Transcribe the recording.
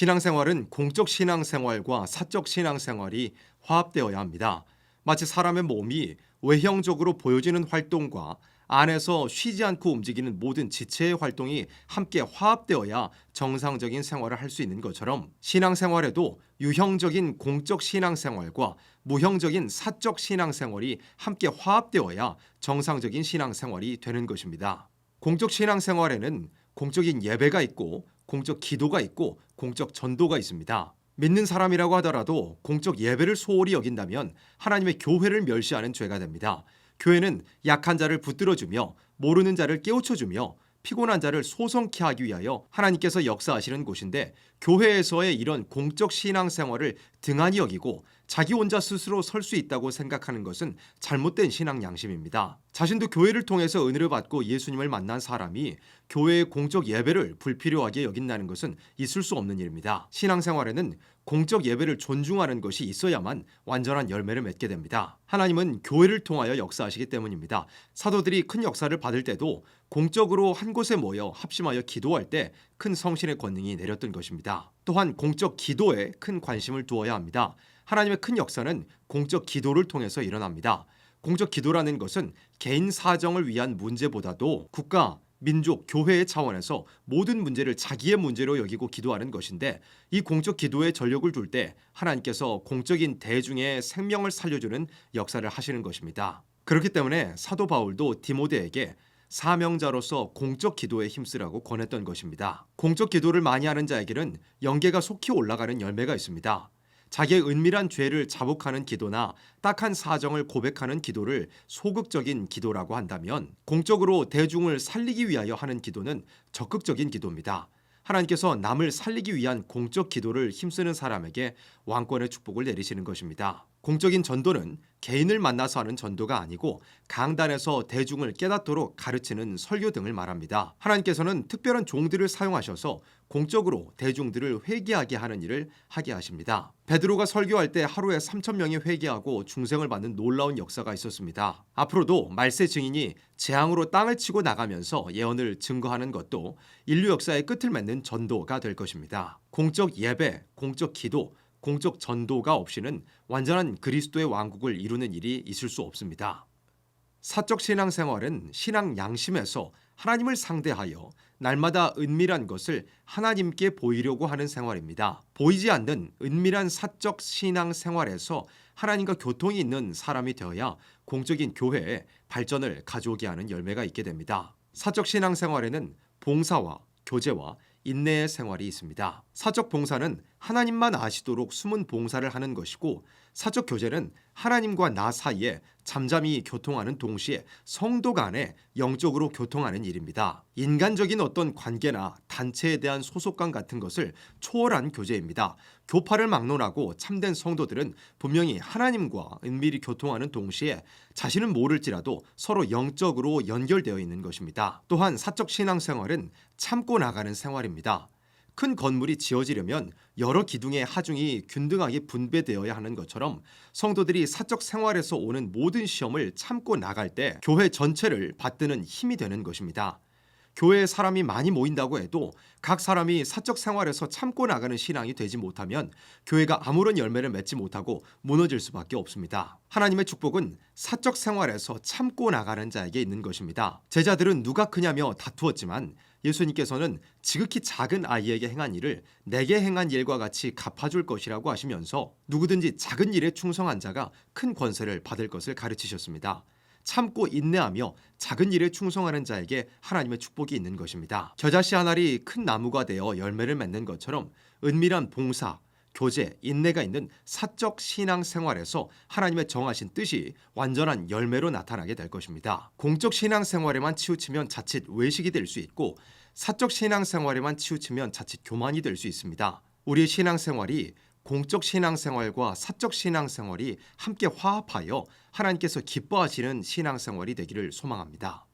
신앙생활은 공적 신앙생활과 사적 신앙생활이 화합되어야 합니다. 마치 사람의 몸이 외형적으로 보여지는 활동과 안에서 쉬지 않고 움직이는 모든 지체의 활동이 함께 화합되어야 정상적인 생활을 할 수 있는 것처럼 신앙생활에도 유형적인 공적 신앙생활과 무형적인 사적 신앙생활이 함께 화합되어야 정상적인 신앙생활이 되는 것입니다. 공적 신앙생활에는 공적인 예배가 있고 공적 기도가 있고 공적 전도가 있습니다. 믿는 사람이라고 하더라도 공적 예배를 소홀히 여긴다면 하나님의 교회를 멸시하는 죄가 됩니다. 교회는 약한 자를 붙들어주며 모르는 자를 깨우쳐주며 피곤한 자를 소성케 하기 위하여 하나님께서 역사하시는 곳인데, 교회에서의 이런 공적 신앙생활을 등한히 여기고 자기 혼자 스스로 설 수 있다고 생각하는 것은 잘못된 신앙 양심입니다. 자신도 교회를 통해서 은혜를 받고 예수님을 만난 사람이 교회의 공적 예배를 불필요하게 여긴다는 것은 있을 수 없는 일입니다. 신앙생활에는 공적 예배를 존중하는 것이 있어야만 완전한 열매를 맺게 됩니다. 하나님은 교회를 통하여 역사하시기 때문입니다. 사도들이 큰 역사를 받을 때도 공적으로 한 곳에 모여 합심하여 기도할 때 큰 성신의 권능이 내렸던 것입니다. 또한 공적 기도에 큰 관심을 두어야 합니다. 하나님의 큰 역사는 공적 기도를 통해서 일어납니다. 공적 기도라는 것은 개인 사정을 위한 문제보다도 국가, 민족, 교회의 차원에서 모든 문제를 자기의 문제로 여기고 기도하는 것인데, 이 공적 기도에 전력을 둘 때 하나님께서 공적인 대중의 생명을 살려주는 역사를 하시는 것입니다. 그렇기 때문에 사도 바울도 디모데에게 사명자로서 공적 기도에 힘쓰라고 권했던 것입니다. 공적 기도를 많이 하는 자에게는 영계가 속히 올라가는 열매가 있습니다. 자기의 은밀한 죄를 자복하는 기도나 딱한 사정을 고백하는 기도를 소극적인 기도라고 한다면, 공적으로 대중을 살리기 위하여 하는 기도는 적극적인 기도입니다. 하나님께서 남을 살리기 위한 공적 기도를 힘쓰는 사람에게 왕권의 축복을 내리시는 것입니다. 공적인 전도는 개인을 만나서 하는 전도가 아니고 강단에서 대중을 깨닫도록 가르치는 설교 등을 말합니다. 하나님께서는 특별한 종들을 사용하셔서 공적으로 대중들을 회개하게 하는 일을 하게 하십니다. 베드로가 설교할 때 하루에 3,000명이 회개하고 중생을 받는 놀라운 역사가 있었습니다. 앞으로도 말세 증인이 재앙으로 땅을 치고 나가면서 예언을 증거하는 것도 인류 역사의 끝을 맺는 전도가 될 것입니다. 공적 예배, 공적 기도, 공적 전도가 없이는 완전한 그리스도의 왕국을 이루는 일이 있을 수 없습니다. 사적 신앙생활은 신앙 양심에서 하나님을 상대하여 날마다 은밀한 것을 하나님께 보이려고 하는 생활입니다. 보이지 않는 은밀한 사적 신앙생활에서 하나님과 교통이 있는 사람이 되어야 공적인 교회에 발전을 가져오게 하는 열매가 있게 됩니다. 사적 신앙생활에는 봉사와 교제와 인내의 생활이 있습니다. 사적 봉사는 하나님만 아시도록 숨은 봉사를 하는 것이고, 사적 교제는 하나님과 나 사이에 잠잠히 교통하는 동시에 성도 간에 영적으로 교통하는 일입니다. 인간적인 어떤 관계나 단체에 대한 소속감 같은 것을 초월한 교제입니다. 교파를 막론하고 참된 성도들은 분명히 하나님과 은밀히 교통하는 동시에 자신은 모를지라도 서로 영적으로 연결되어 있는 것입니다. 또한 사적 신앙생활은 참고 나가는 생활입니다. 큰 건물이 지어지려면 여러 기둥의 하중이 균등하게 분배되어야 하는 것처럼 성도들이 사적 생활에서 오는 모든 시험을 참고 나갈 때 교회 전체를 받드는 힘이 되는 것입니다. 교회에 사람이 많이 모인다고 해도 각 사람이 사적 생활에서 참고 나가는 신앙이 되지 못하면 교회가 아무런 열매를 맺지 못하고 무너질 수밖에 없습니다. 하나님의 축복은 사적 생활에서 참고 나가는 자에게 있는 것입니다. 제자들은 누가 크냐며 다투었지만 예수님께서는 지극히 작은 아이에게 행한 일을 내게 행한 일과 같이 갚아줄 것이라고 하시면서 누구든지 작은 일에 충성한 자가 큰 권세를 받을 것을 가르치셨습니다. 참고 인내하며 작은 일에 충성하는 자에게 하나님의 축복이 있는 것입니다. 겨자씨 한 알이 큰 나무가 되어 열매를 맺는 것처럼 은밀한 봉사, 교제, 인내가 있는 사적 신앙 생활에서 하나님의 정하신 뜻이 완전한 열매로 나타나게 될 것입니다. 공적 신앙 생활에만 치우치면 자칫 외식이 될 수 있고, 사적 신앙 생활에만 치우치면 자칫 교만이 될 수 있습니다. 우리의 신앙 생활이 공적 신앙 생활과 사적 신앙 생활이 함께 화합하여 하나님께서 기뻐하시는 신앙 생활이 되기를 소망합니다.